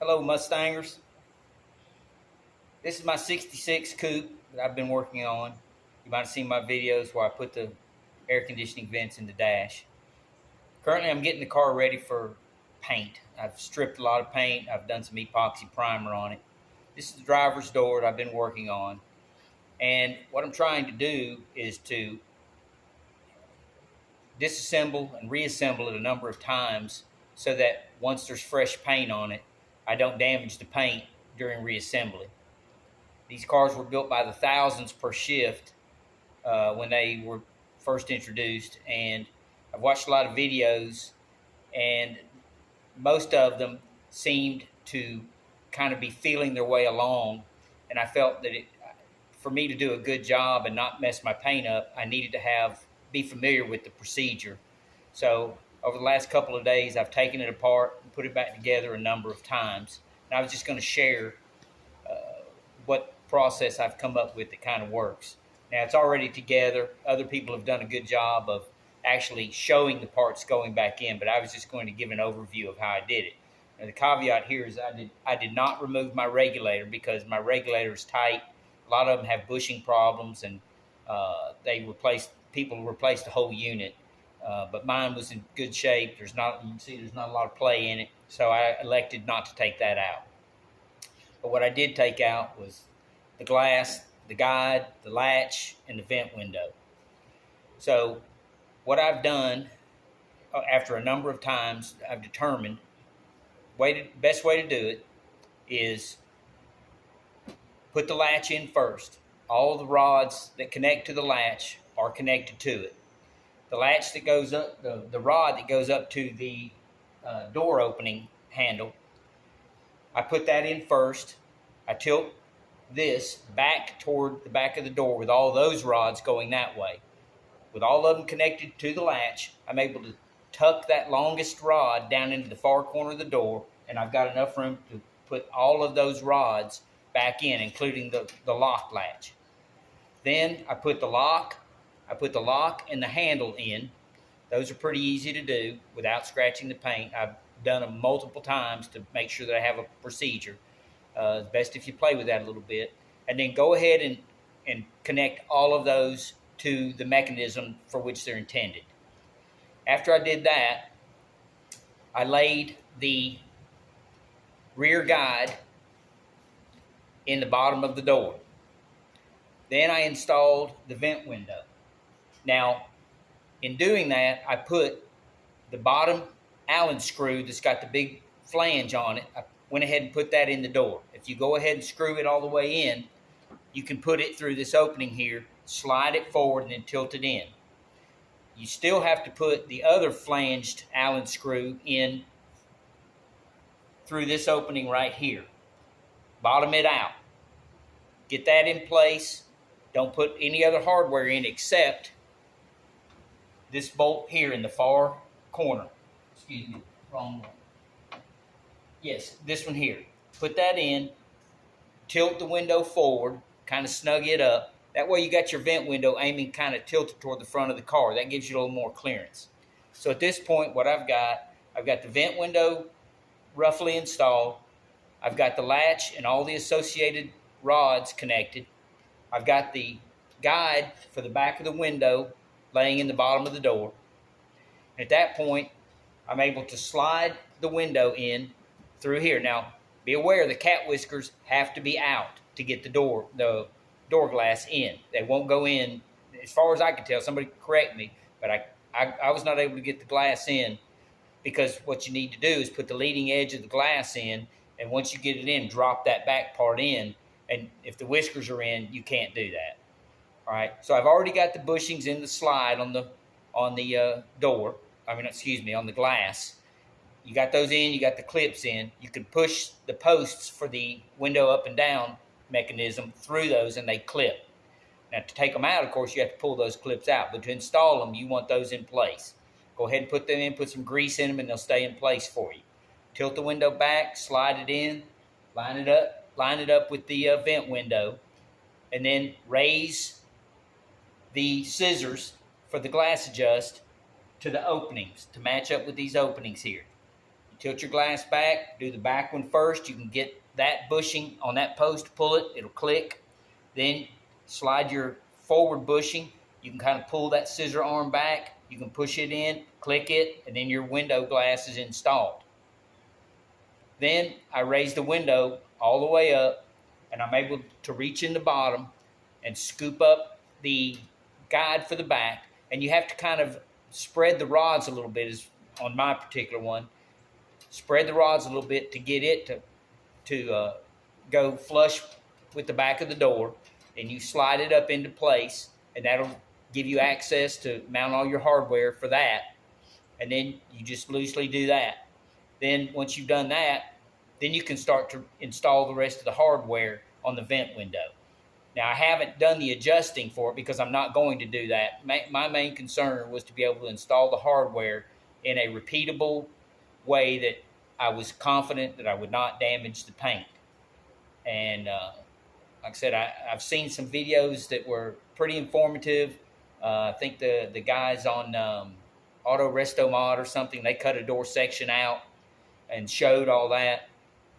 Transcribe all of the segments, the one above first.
Hello Mustangers. This is my 66 coupe that I've been working on. You might have seen my videos where I put the air conditioning vents in the dash. Currently I'm getting the car ready for paint. I've stripped a lot of paint. I've done some epoxy primer on it. This is the driver's door that I've been working on. And what I'm trying to do is to disassemble and reassemble it a number of times so that once there's fresh paint on it, I don't damage the paint during reassembly. These cars were built by the thousands per shift when they were first introduced, and I've watched a lot of videos, and most of them seemed to kind of be feeling their way along, and I felt that for me to do a good job and not mess my paint up, I needed to be familiar with the procedure. So over the last couple of days, I've taken it apart and put it back together a number of times. And I was just going to share what process I've come up with that kind of works. Now it's already together. Other people have done a good job of actually showing the parts going back in, but I was just going to give an overview of how I did it. Now the caveat here is I did not remove my regulator because my regulator is tight. A lot of them have bushing problems, and people replaced the whole unit. But mine was in good shape. You can see there's not a lot of play in it, so I elected not to take that out. But what I did take out was the glass, the guide, the latch, and the vent window. So what I've done, after a number of times, I've determined best way to do it is put the latch in first. All the rods that connect to the latch are connected to it. The latch that goes up, the rod that goes up to the door opening handle, I put that in first. I tilt this back toward the back of the door with all those rods going that way. With all of them connected to the latch, I'm able to tuck that longest rod down into the far corner of the door, and I've got enough room to put all of those rods back in, including the lock latch. Then I put the lock and the handle in. Those are pretty easy to do without scratching the paint. I've done them multiple times to make sure that I have a procedure. It's best if you play with that a little bit. And then go ahead and connect all of those to the mechanism for which they're intended. After I did that, I laid the rear guide in the bottom of the door. Then I installed the vent window. Now, in doing that, I put the bottom Allen screw that's got the big flange on it. I went ahead and put that in the door. If you go ahead and screw it all the way in, you can put it through this opening here, slide it forward, and then tilt it in. You still have to put the other flanged Allen screw in through this opening right here. Bottom it out. Get that in place. Don't put any other hardware in except this bolt here in the far corner. Excuse me, wrong one. Yes, this one here. Put that in, tilt the window forward, kind of snug it up. That way you got your vent window aiming kind of tilted toward the front of the car. That gives you a little more clearance. So at this point, what I've got the vent window roughly installed. I've got the latch and all the associated rods connected. I've got the guide for the back of the window laying in the bottom of the door. And at that point, I'm able to slide the window in through here. Now, be aware the cat whiskers have to be out to get the door glass in. They won't go in, as far as I can tell. Somebody correct me, but I was not able to get the glass in, because what you need to do is put the leading edge of the glass in, and once you get it in, drop that back part in. And if the whiskers are in, you can't do that. All right. So I've already got the bushings in the slide on the door. On the glass. You got those in. You got the clips in. You can push the posts for the window up and down mechanism through those, and they clip. Now to take them out, of course, you have to pull those clips out. But to install them, you want those in place. Go ahead and put them in. Put some grease in them, and they'll stay in place for you. Tilt the window back. Slide it in. Line it up. Line it up with the vent window, and then raise the scissors for the glass adjust to the openings to match up with these openings here. tilt your glass back, do the back one first. You can get that bushing on that post, pull it, it'll click. Then slide your forward bushing. You can kind of pull that scissor arm back. You can push it in, click it, and then your window glass is installed. Then I raise the window all the way up, and I'm able to reach in the bottom and scoop up the guide for the back. And you have to kind of spread the rods a little bit, as on my particular one. Spread the rods a little bit to get it to go flush with the back of the door. And you slide it up into place, and that'll give you access to mount all your hardware for that. And then you just loosely do that. Then once you've done that, then you can start to install the rest of the hardware on the vent window. Now, I haven't done the adjusting for it because I'm not going to do that. My main concern was to be able to install the hardware in a repeatable way that I was confident that I would not damage the paint. And like I said, I've seen some videos that were pretty informative. I think the guys on Auto Resto Mod or something, they cut a door section out and showed all that.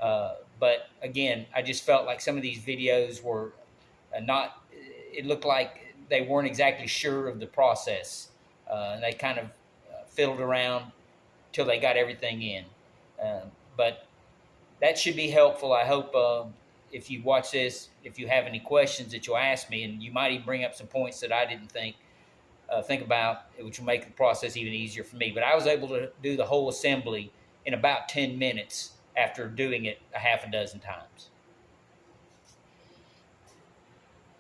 But again, I just felt like some of these videos were it looked like they weren't exactly sure of the process. And they kind of fiddled around till they got everything in. But that should be helpful. I hope if you watch this, if you have any questions that you'll ask me, and you might even bring up some points that I didn't think about, which will make the process even easier for me. But I was able to do the whole assembly in about 10 minutes after doing it a half a dozen times.